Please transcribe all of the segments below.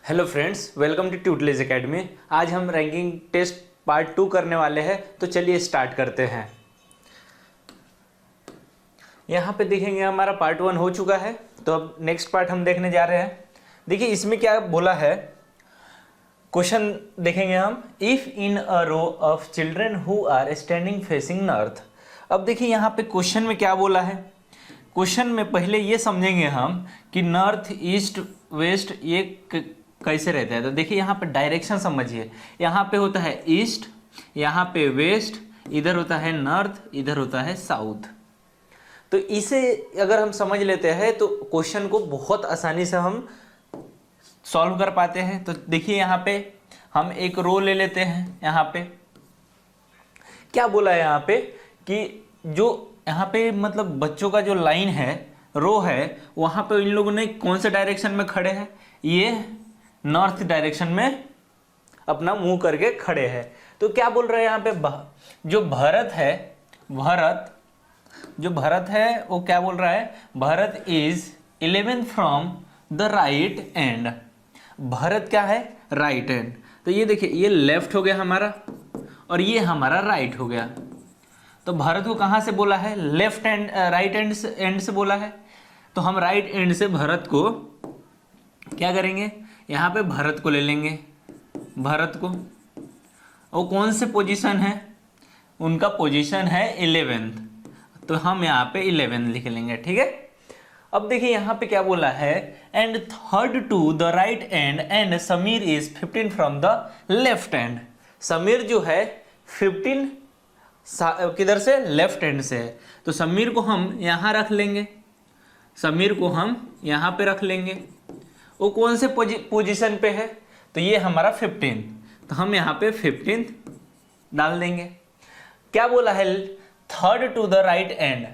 Hello friends, welcome to tutelage academy. आज हम ranking test part 2 करने वाले हैं, तो चलिए स्टार्ट करते हैं। यहाँ पे देखेंगे हमारा पार्ट 1 हो चुका है, तो अब नेक्स्ट पार्ट हम देखने जा रहे हैं। देखिए इसमें क्या बोला है, क्वेश्चन देखेंगे हम। If in a row of children who are standing facing north. अब देखिए यहाँ पे क्वेश्चन में क्या बोला है। क्वेश्चन में पहले ये समझेंगे हम कि नॉर्थ ईस्ट वेस्ट ये कैसे रहता है। तो देखिए यहाँ पे डायरेक्शन समझिए, यहाँ पे होता है ईस्ट, यहाँ पे वेस्ट, इधर होता है नॉर्थ, इधर होता है साउथ। तो इसे अगर हम समझ लेते हैं तो क्वेश्चन को बहुत आसानी से हम सॉल्व कर पाते हैं। तो देखिए यहाँ पे हम एक रो ले लेते हैं। यहाँ पे क्या बोला है, यहाँ पे कि जो यहाँ पे मतलब बच्चों का जो लाइन है, रो है, वहाँ पे इन लोगों ने कौन से डायरेक्शन में खड़े हैं, ये नॉर्थ डायरेक्शन में अपना मुंह करके खड़े हैं। तो क्या बोल रहे हैं यहाँ पे, जो भरत है वो क्या बोल रहा है, Bharat is 11th from the right and. Bharat क्या है, राइट एंड। तो ये देखिए, ये लेफ्ट हो गया हमारा और ये हमारा राइट हो गया। तो भरत को कहाँ से बोला है, लेफ्ट एंड राइट एंड से बोला है। तो हम राइट एंड से भरत को क्या करेंगे, यहाँ पे भरत को ले लेंगे। भरत को वो कौन से पोजीशन है, उनका पोजीशन है 11th, तो हम यहाँ पे 11 लिख लेंगे। ठीक है। अब देखिए यहाँ पे क्या बोला है, and third to the right end Sameer is 15 from the left end. Sameer जो है 15 किधर से, लेफ्ट एंड से है। तो समीर को हम यहाँ रख लेंगे, समीर को हम यहाँ पे रख लेंगे। वो कौन से पोजीशन पे है, तो ये हमारा 15, तो हम यहाँ पे 15 डाल देंगे। क्या बोला है, third to the right end.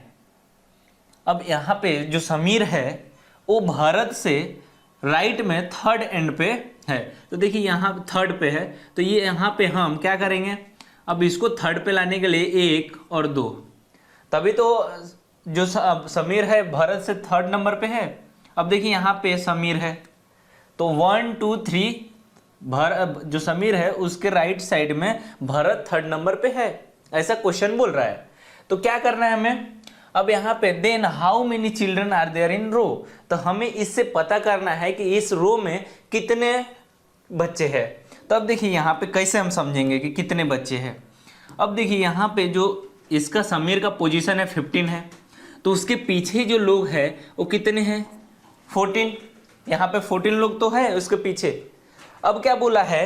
अब यहाँ पे जो समीर है वो भारत से राइट में थर्ड एंड पे है। तो देखिए यहाँ थर्ड पे है, तो ये यहाँ पे हम क्या करेंगे, अब इसको थर्ड पे लाने के लिए 1 और 2, तभी तो जो समीर है भारत से थर्ड नंबर पे है। अब देखिए यहाँ पे समीर है, तो 1 2 3 जो समीर है उसके राइट साइड में भरत थर्ड नंबर पे है, ऐसा क्वेश्चन बोल रहा है। तो क्या करना है हमें, अब यहाँ पे then how many children are there in row. तो हमें इससे पता करना है कि इस रो में कितने बच्चे हैं। तो अब देखिए यहाँ पे कैसे हम समझेंगे कि कितने बच्चे हैं। अब देखिए यहाँ पे जो इसका समीर का पोजीशन है 15 है, तो उसके पीछे जो लोग हैं वो कितने हैं, 14। यहाँ पे 14 लोग तो है उसके पीछे। अब क्या बोला है,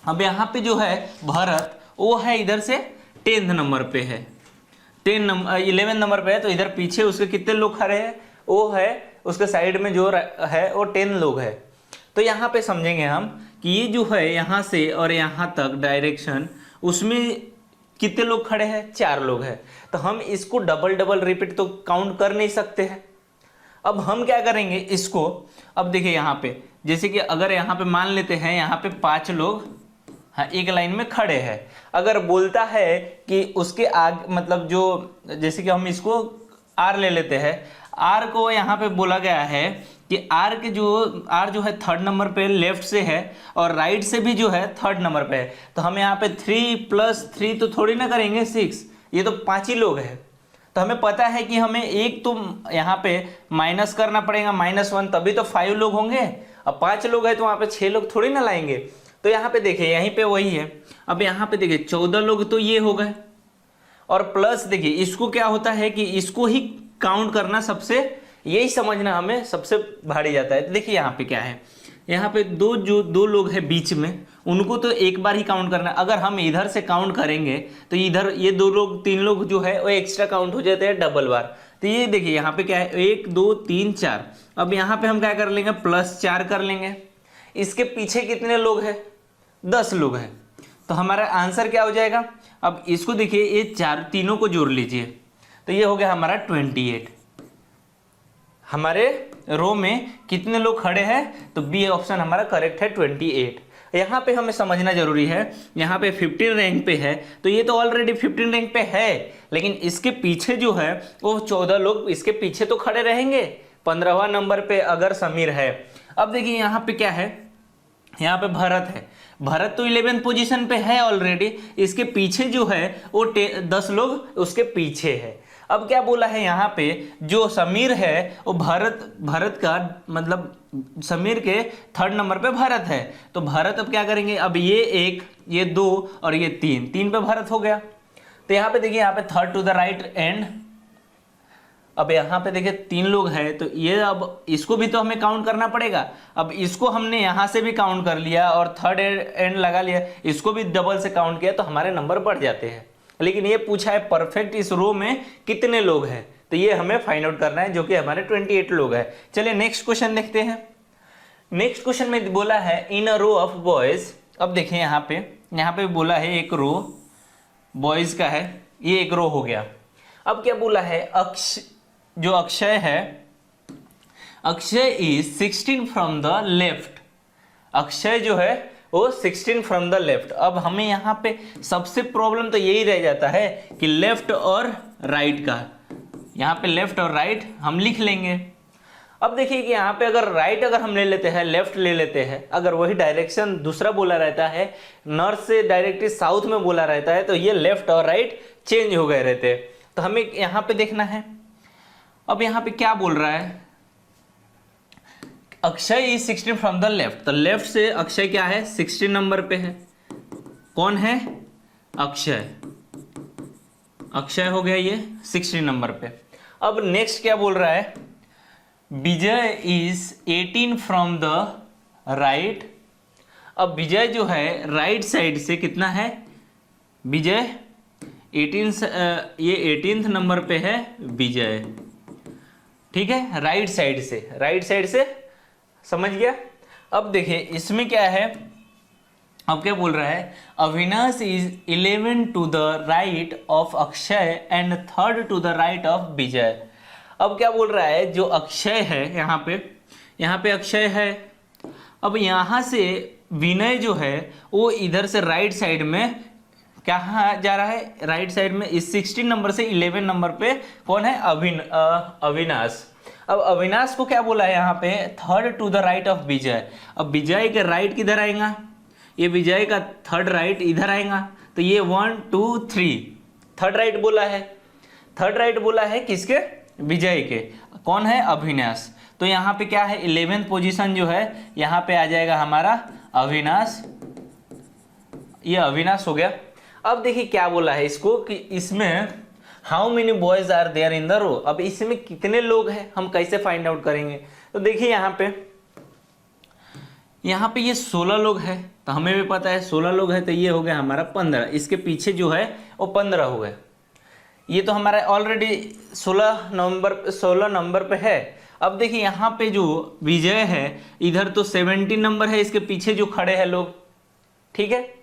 अब यहाँ पे जो है भरत वो है इधर से 10th नंबर पे है, 11 नंबर पे है। तो इधर पीछे उसके कितने लोग खड़े हैं, वो है उसके साइड में जो है वो 10 लोग है। तो यहाँ पे समझेंगे हम कि ये जो है यहाँ से और यहाँ तक डायरेक्शन, उसमें कितने लोग खड़े हैं, 4 लोग हैं। तो हम इसको डबल रिपीट तो काउंट कर नहीं सकते हैं। अब हम क्या करेंगे इसको, अब देखिए यहाँ पे जैसे कि अगर यहाँ पे मान लेते हैं यहाँ पे 5 लोग हाँ एक लाइन में खड़े हैं। अगर बोलता है कि उसके आगे मतलब जो, जैसे कि हम इसको R ले लेते हैं, R को यहाँ पे बोला गया है कि R जो है थर्ड नंबर पे लेफ्ट से है और राइट से भी जो है थर्ड नंबर पे है। तो हम यहाँ पे 3 + 3 तो थोड़ी ना करेंगे 6, ये तो 5 ही लोग हैं। तो हमें पता है कि हमें एक तो यहाँ पे माइनस करना पड़ेगा, -1, तभी तो 5 लोग होंगे। अब 5 लोग हैं तो वहाँ पे 6 लोग थोड़ी ना लाएंगे। तो यहाँ पे देखिए यहीं पे वही है। अब यहाँ पे देखिए 14 लोग तो ये हो गए, और प्लस देखिए इसको क्या होता है कि इसको ही काउंट करना सबसे, यही समझना हमें सबसे भारी जाता है। देखिए यहाँ पे क्या है, यहाँ पे जो दो लोग हैं बीच में, उनको तो एक बार ही काउंट करना है। अगर हम इधर से काउंट करेंगे तो इधर ये 2 लोग 3 लोग जो है वो एक्स्ट्रा काउंट हो जाते हैं डबल बार। तो ये देखिए यहाँ पे क्या है, 1 2 3 4। अब यहाँ पे हम क्या कर लेंगे, +4 कर लेंगे। इसके पीछे कितने लोग हैं, 10 लोग हैं। तो हमारा आंसर क्या हो जाएगा, अब इसको देखिए ये तीनों को जोड़ लीजिए, तो ये हो गया हमारा 28। हमारे रो में कितने लोग खड़े हैं, तो बी ऑप्शन हमारा करेक्ट है, 28। यहाँ पे हमें समझना जरूरी है, यहाँ पे 15 रैंक पे है, तो ये तो ऑलरेडी 15 रैंक पे है, लेकिन इसके पीछे जो है वो 14 लोग इसके पीछे तो खड़े रहेंगे 15वां नंबर पे अगर समीर है। अब देखिए यहाँ पे क्या है, यहाँ पे भारत है, भारत तो 11th पोजीशन पे है ऑलरेडी, इसके पीछे जो है वो 10 लोग उसके पीछे है। अब क्या बोला है यहाँ पे, जो समीर है वो भारत का मतलब समीर के 3rd नंबर पे भारत है। तो भारत अब क्या करेंगे, अब ये 1, ये 2 और ये 3 पे भारत हो गया। तो यहाँ पे देखिए, यहाँ पे 3rd to the right end, अब यहाँ पे देखिए 3 लोग हैं, तो ये अब इसको भी तो हमें काउंट करना पड़ेगा। अब इसको हमने यहाँ से भी काउंट कर लिया और 3rd एंड लगा लिया, इसको भी डबल से काउंट किया, तो हमारे नंबर बढ़ जाते हैं। लेकिन ये पूछा है परफेक्ट इस रो में कितने लोग हैं, तो ये हमें फाइंड आउट करना है, जो कि हमारे 28 लोग हैं। चलिए नेक्स्ट क्वेश्चन देखते हैं। नेक्स्ट क्वेश्चन में बोला है इन अ रो ऑफ बॉयज। अब देखिए यहाँ पे बोला है एक रो बॉयज का है, ये एक रो हो गया। अब क्या बोला है, जो अक्षय है, Akshay is 16 from the left. Akshay जो है वो 16 फ्रॉम द लेफ्ट। अब हमें यहाँ पे सबसे प्रॉब्लम तो यही रह जाता है कि लेफ्ट और राइट का। यहाँ पे लेफ्ट और राइट हम लिख लेंगे। अब देखिए कि यहाँ पे अगर राइट अगर हम ले लेते हैं, लेफ्ट ले लेते हैं, अगर वही डायरेक्शन दूसरा बोला रहता है, नॉर्थ से डायरेक्टली साउथ में बोला रहता है, तो ये लेफ्ट और राइट चेंज हो गए रहते। तो हमें यहाँ पे देखना है। अब यहाँ पे क्या बोल रहा है, Akshay is 16 from the left. तो लेफ्ट से अक्षय क्या है, 16 नंबर पे है। कौन है, अक्षय। अक्षय हो गया ये 16 नंबर पे। अब नेक्स्ट क्या बोल रहा है, विजय इज 18 फ्रॉम द राइट। अब विजय जो है राइट साइड से कितना है, विजय 18 ये 18th नंबर पे है विजय, ठीक है, राइट साइड से समझ गया। अब देखिए इसमें क्या है, अब क्या बोल रहा है, Avinash is 11 to the right of Akshay and 3rd to the right of Vijay. अब क्या बोल रहा है, जो अक्षय है यहाँ पे अक्षय है। अब यहाँ से विनय जो है वो इधर से राइट साइड में कहाँ जा रहा है, राइट साइड में इस 16 नंबर से 11 नंबर पे कौन है, अविनाश। अब अविनाश को क्या बोला है यहाँ पे, 3rd to the right of Vijay. अब विजय के राइट किधर आएगा, ये विजय का 3rd राइट इधर आएगा, तो ये 1 2 3 3rd राइट बोला है। 3rd राइट बोला है किसके, विजय के। कौन है, अविनाश। तो यहाँ पे क्या है, 11th पोजीशन जो है यहाँ पे आ जाएगा हमारा अविनाश, ये अविनाश हो गया। अब देखिए क्या बोला है इसको कि इसमें how many boys are there in the row. अब इसमें कितने लोग हैं हम कैसे फाइंड आउट करेंगे, तो देखिए यहाँ पे ये 16 लोग हैं, तो हमें भी पता है 16 लोग हैं, तो ये हो गया हमारा 15। इसके पीछे जो है वो 15 हो गए। ये तो हमारा ऑलरेडी 16 नंबर पे है। अब देखिए यहाँ पे जो विजय है इधर तो 17 नंबर है, इसके पीछे जो खड़े हैं लोग, ठीक है।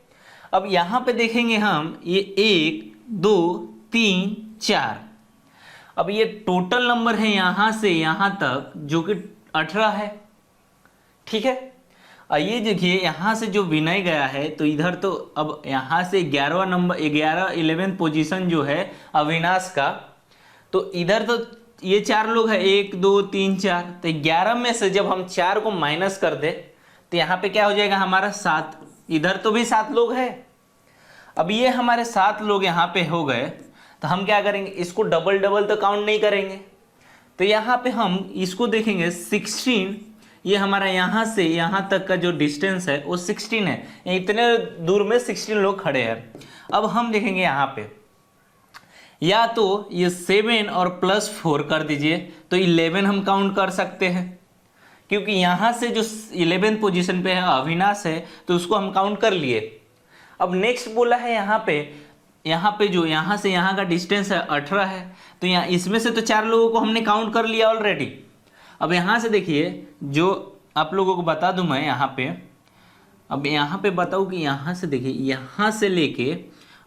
अब यहाँ पे देखेंगे हम, ये 1 2 3 4, अब ये टोटल नंबर है यहाँ से यहाँ तक जो कि 18 है, ठीक है। और ये देखिए यहाँ से जो विनय गया है, तो इधर तो अब यहाँ से 11 पोजीशन जो है अविनाश का, तो इधर तो ये 4 लोग है, 1 2 3 4, तो 11 में से जब हम 4 को माइनस कर दे तो यहाँ पे क्या हो जाएगा हमारा 7। इधर तो भी 7 लोग है। अब ये हमारे 7 लोग यहाँ पे हो गए, तो हम क्या करेंगे, इसको डबल तो काउंट नहीं करेंगे। तो यहाँ पे हम इसको देखेंगे 16, ये हमारा यहाँ से यहाँ तक का जो डिस्टेंस है वो 16 है, इतने दूर में 16 लोग खड़े हैं। अब हम देखेंगे यहाँ पे, या तो ये 7 और +4 कर दीजिए तो 11 हम काउंट कर सकते हैं, क्योंकि यहाँ से जो 11th पोजीशन पे है अविनाश है, तो उसको हम काउंट कर लिए। अब नेक्स्ट बोला है यहाँ पे जो यहाँ से यहाँ का डिस्टेंस है 18 है, तो यहाँ इसमें से तो 4 लोगों को हमने काउंट कर लिया ऑलरेडी। अब यहाँ से देखिए, जो आप लोगों को बता दूं मैं यहाँ पे, अब यहाँ पे बताऊँ कि यहाँ से देखिए, यहाँ से लेके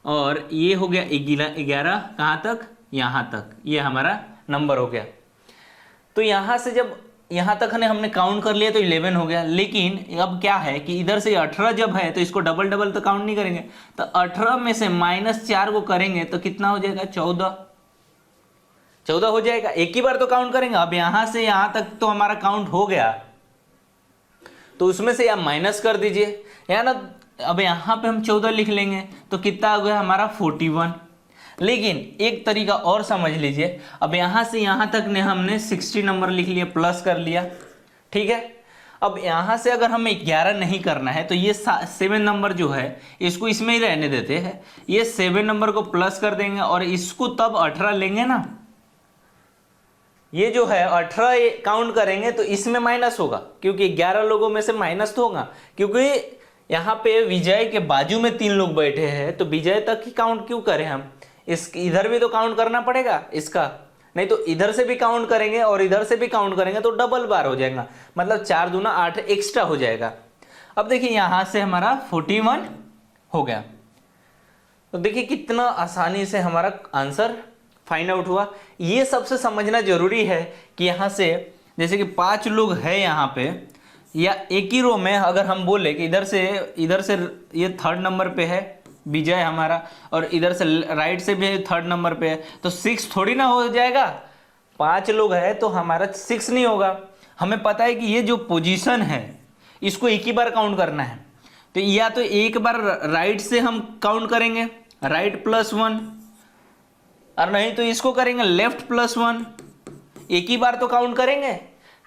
और ये हो गया 11 कहाँ तक, यहाँ तक, ये हमारा नंबर हो गया। तो यहाँ से जब यहाँ तक हमने काउंट कर लिया तो 11 हो गया। लेकिन अब क्या है कि इधर से 18 जब है तो इसको डबल तो काउंट नहीं करेंगे, तो 18 में से -4 को करेंगे तो कितना हो जाएगा, 14 हो जाएगा। एक ही बार तो काउंट करेंगे। अब यहाँ से यहाँ तक तो हमारा काउंट हो गया, तो उसमें से आप माइनस कर दीजिए, या ना अब यहाँ पे हम 14 लिख लेंगे तो कितना हो गया हमारा 41। लेकिन एक तरीका और समझ लीजिए, अब यहाँ से यहाँ तक ने हमने 60 नंबर लिख लिया, प्लस कर लिया, ठीक है। अब यहाँ से अगर हमें 11 नहीं करना है तो ये 7 नंबर जो है इसको इसमें ही रहने देते हैं, ये 7 नंबर को प्लस कर देंगे और इसको तब 18 लेंगे ना, ये जो है 18 काउंट करेंगे तो इसमें माइनस होगा, क्योंकि 11 लोगों में से माइनस तो होगा, क्योंकि यहाँ पे विजय के बाजू में 3 लोग बैठे हैं, तो विजय तक ही काउंट क्यों करें हम, इस इधर भी तो काउंट करना पड़ेगा इसका, नहीं तो इधर से भी काउंट करेंगे और इधर से भी काउंट करेंगे तो डबल बार हो जाएगा, मतलब 4 दूना 8 एक्स्ट्रा हो जाएगा। अब देखिए यहाँ से हमारा 41 हो गया, तो देखिए कितना आसानी से हमारा आंसर फाइंड आउट हुआ। ये सबसे समझना जरूरी है कि यहाँ से जैसे कि 5 लोग हैं यहाँ पे, या एक ही रो में अगर हम बोले कि इधर से ये 3rd नंबर पे है विजय हमारा, और इधर से राइट से भी 3rd नंबर पे है, तो 6 थोड़ी ना हो जाएगा, 5 लोग हैं तो हमारा 6 नहीं होगा। हमें पता है कि ये जो पोजीशन है इसको एक ही बार काउंट करना है, तो या तो एक बार राइट से हम काउंट करेंगे, राइट +1, और नहीं तो इसको करेंगे लेफ्ट +1, एक ही बार तो काउंट करेंगे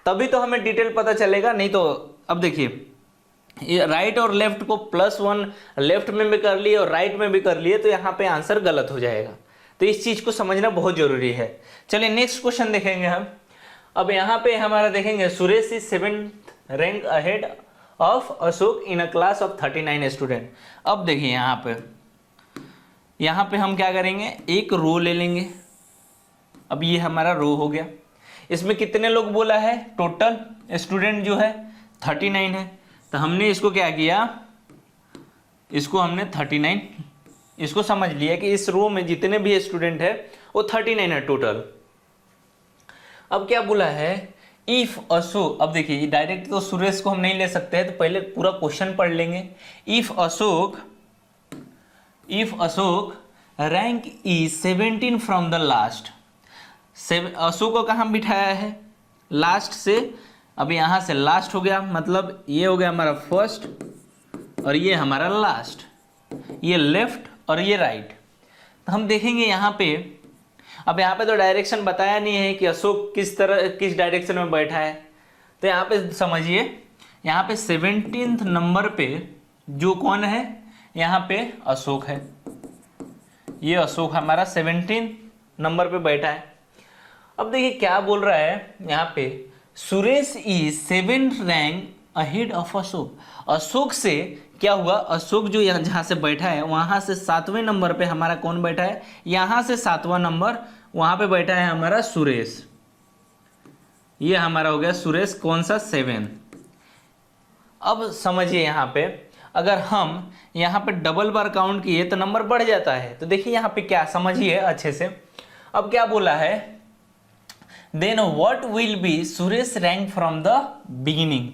तभी तो हमें डिटेल पता चलेगा। नहीं तो अब देखिए ये राइट और लेफ्ट को +1 लेफ्ट में भी कर लिए और राइट में भी कर लिए, तो यहाँ पे आंसर गलत हो जाएगा, तो इस चीज को समझना बहुत जरूरी है। चलिए नेक्स्ट क्वेश्चन देखेंगे हम। अब यहाँ पे हमारा देखेंगे Suresh is 7th rank ahead of Ashok in a class of 39 student. अब देखिए यहाँ पे हम क्या करेंगे, एक रो ले लेंगे। अब ये हमारा रो हो गया, इसमें कितने लोग बोला है, टोटल स्टूडेंट जो है 39 है, तो हमने इसको क्या किया, इसको हमने 39 इसको समझ लिया कि इस रो में जितने भी स्टूडेंट है वो 39 है टोटल। अब क्या बोला है, इफ अशोक, अब देखिए डायरेक्ट तो सुरेश को हम नहीं ले सकते हैं, तो पहले पूरा क्वेश्चन पढ़ लेंगे। If Ashok rank is 17 from the last, Ashok को कहाँ बिठाया है, लास्ट से। अब यहाँ से लास्ट हो गया, मतलब ये हो गया हमारा फर्स्ट और ये हमारा लास्ट, ये लेफ्ट और ये राइट। तो हम देखेंगे यहाँ पे, अब यहाँ पे तो डायरेक्शन बताया नहीं है कि अशोक किस डायरेक्शन में बैठा है, तो यहाँ पे समझिए, यहाँ पे 17th नंबर पे जो कौन है, यहाँ पे अशोक है, ये अशोक हमारा 17th नंबर पे बैठा है। अब देखिए क्या बोल रहा है यहाँ पे, Suresh is 7th rank ahead of Ashok. Ashok से क्या हुआ, अशोक जो यहाँ जहाँ से बैठा है वहाँ से 7वें नंबर पे हमारा कौन बैठा है, यहाँ से 7वां नंबर वहाँ पे बैठा है हमारा सुरेश, ये हमारा हो गया सुरेश, कौन सा 7। अब समझिए यहाँ पे अगर हम यहाँ पे डबल बार काउंट किए तो नंबर बढ़ जाता है, तो देखिए यहाँ पे क्या समझिए अच्छे से। अब क्या बोला है, then what will be Suresh rank from the beginning.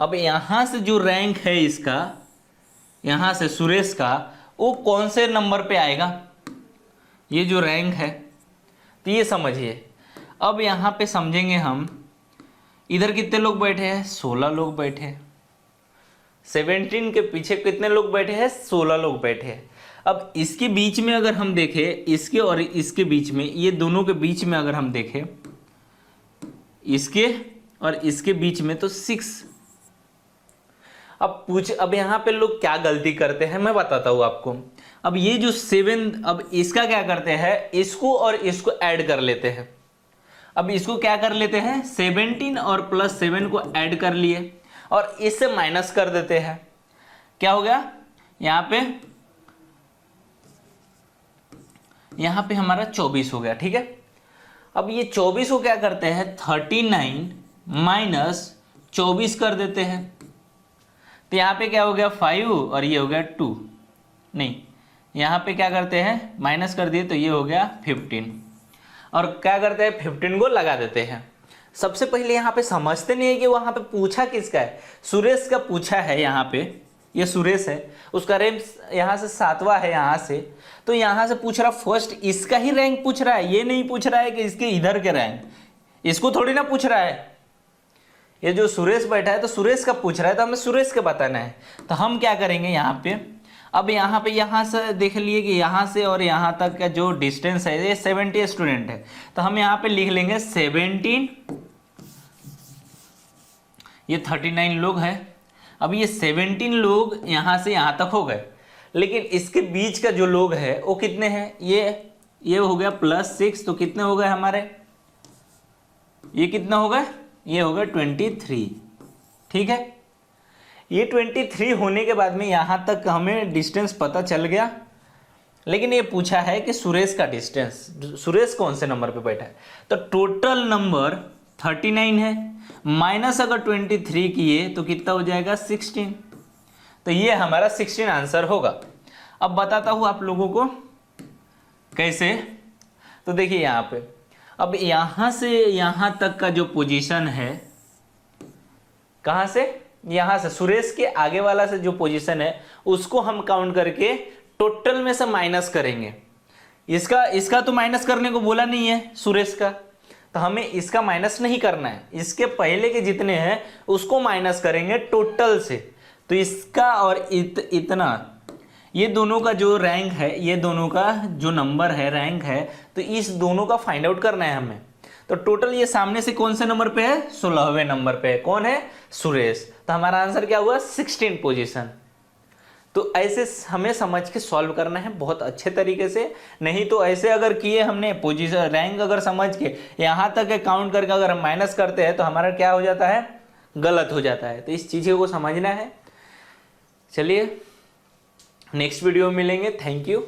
अब यहां से जो रैंक है इसका, यहां से सुरेश का, वो कौन से नंबर पे आएगा, ये जो रैंक है, तो ये समझिए। अब यहां पे समझेंगे हम, इधर कितने लोग बैठे हैं, 16 लोग बैठे हैं, 17 के पीछे कितने लोग बैठे हैं, 16 लोग बैठे हैं। अब इसके बीच में अगर हम देखें, इसके और इसके बीच में, ये दोनों के बीच में अगर हम देखें, इसके और इसके बीच में तो 6। अब यहाँ पे लोग क्या गलती करते हैं मैं बताता हूँ आपको। अब ये जो 7, अब इसका क्या करते हैं, इसको और इसको ऐड कर लेते हैं। अब इसको क्या कर लेते हैं, 17 और +7 को ऐड कर लिए और इससे माइनस कर देते हैं, क्या हो गया, यहाँ पे हमारा 24 हो गया, ठीक है। अब ये 24 को क्या करते हैं, 39 माइनस 24 कर देते हैं, तो यहाँ पे क्या हो गया 5 और ये हो गया 2, नहीं यहाँ पे क्या करते हैं, माइनस कर दिए तो ये हो गया 15, और क्या करते हैं 15 को लगा देते हैं। सबसे पहले यहाँ पे समझते नहीं है कि वहाँ पे पूछा किसका है, सुरेश का पूछा है, यहाँ पे ये सुरेश है, उसका रैंक यहाँ से 7वां है, यहाँ से तो यहाँ से पूछ रहा फर्स्ट इसका ही रैंक पूछ रहा है, ये नहीं पूछ रहा है कि इसके इधर के रैंक, इसको थोड़ी ना पूछ रहा है, ये जो सुरेश बैठा है तो सुरेश का पूछ रहा है, तो हमें सुरेश का बताना है। तो हम क्या करेंगे यहाँ पे, अब यहाँ पे यहाँ से देख लिए कि यहाँ से और यहाँ तक का जो डिस्टेंस है ये 70 स्टूडेंट है, तो हम यहाँ पे लिख लेंगे 17, ये 39 लोग हैं। अब ये 17 लोग यहाँ से यहाँ तक हो गए, लेकिन इसके बीच का जो लोग है वो कितने हैं, ये हो गया +6, तो कितने हो गए हमारे, ये कितना हो गया, ये हो गया 23। ठीक है, ये 23 होने के बाद में यहाँ तक हमें डिस्टेंस पता चल गया, लेकिन ये पूछा है कि सुरेश का डिस्टेंस, सुरेश कौन से नंबर पे बैठा है। तो टोटल नंबर 39 है, माइनस अगर 23 किए तो कितना हो जाएगा 16। तो ये हमारा 16 आंसर होगा। अब बताता हूँ आप लोगों को कैसे। तो देखिए यहाँ पे, अब यहाँ से यहाँ तक का जो पोजीशन है, कहाँ से, यहाँ से सुरेश के आगे वाला से जो पोजीशन है उसको हम काउंट करके टोटल में से माइनस करेंगे। इसका तो माइनस करने को बोला नहीं है सुरेश का, तो हमें इसका माइनस नहीं करना है, इसके पहले के जितने हैं उसको माइनस करेंगे टोटल से। तो इसका और इतना, ये दोनों का जो रैंक है, ये दोनों का जो नंबर है, रैंक है, तो इस दोनों का फाइंड आउट करना है हमें। तो टोटल ये सामने से कौन से नंबर पे है, 16वें नंबर पे है, कौन है, सुरेश। तो हमारा आंसर क्या हुआ, 16 पोजीशन। तो ऐसे हमें समझ के सॉल्व करना है बहुत अच्छे तरीके से, नहीं तो ऐसे अगर किए हमने पोजीशन रैंक अगर समझ के यहाँ तक काउंट करके अगर हम माइनस करते हैं तो हमारा क्या हो जाता है, गलत हो जाता है। तो इस चीज़ को समझना है। चलिए नेक्स्ट वीडियो में मिलेंगे। Thank you.